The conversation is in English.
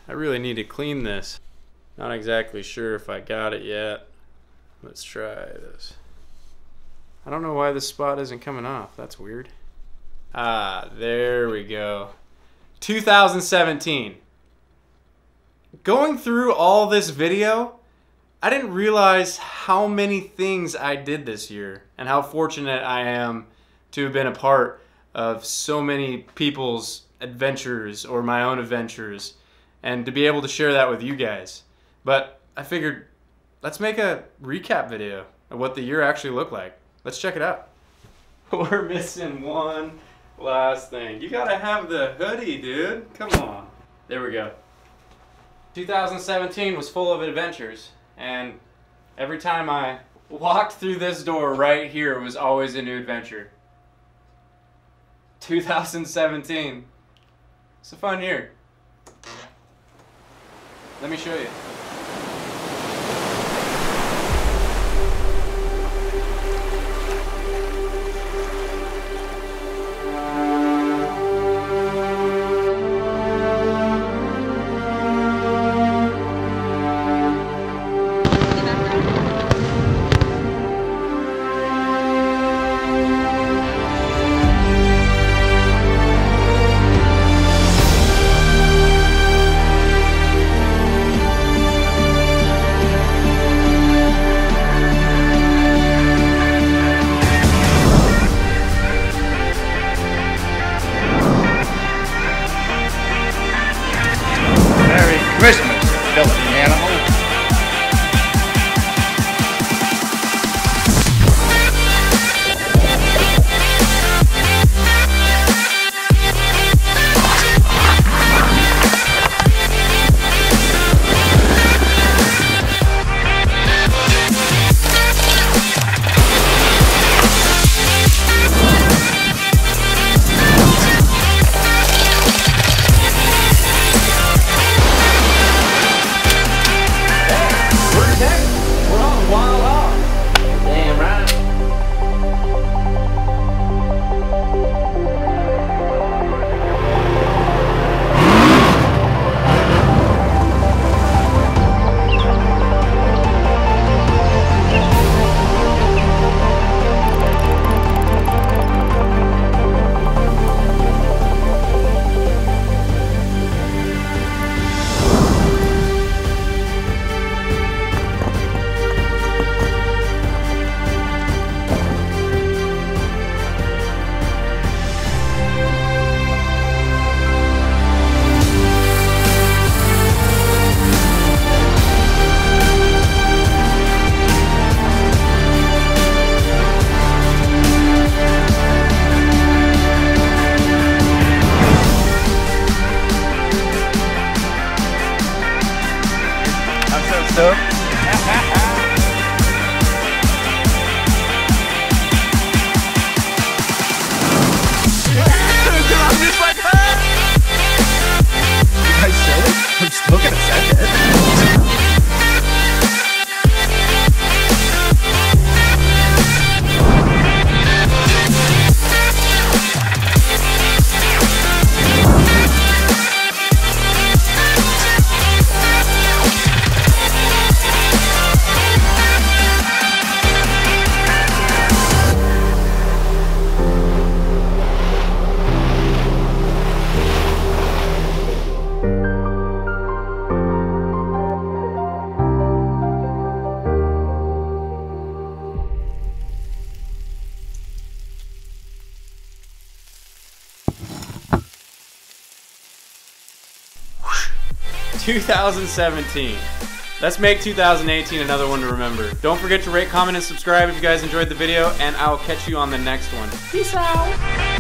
I really need to clean this. Not exactly sure if I got it yet. Let's try this. I don't know why this spot isn't coming off. That's weird. Ah, there we go. 2017. Going through all this video, I didn't realize how many things I did this year and how fortunate I am to have been a part of so many people's adventures or my own adventures and to be able to share that with you guys. But I figured, let's make a recap video of what the year actually looked like. Let's check it out. We're missing one last thing. You gotta have the hoodie, dude. Come on. There we go. 2017 was full of adventures, and every time I walked through this door right here was always a new adventure. 2017. It's a fun year. Let me show you. Christmas, filthy animal. So I'm still gonna send it. ...2017. Let's make 2018 another one to remember. Don't forget to rate, comment, and subscribe if you guys enjoyed the video, and I'll catch you on the next one. Peace out!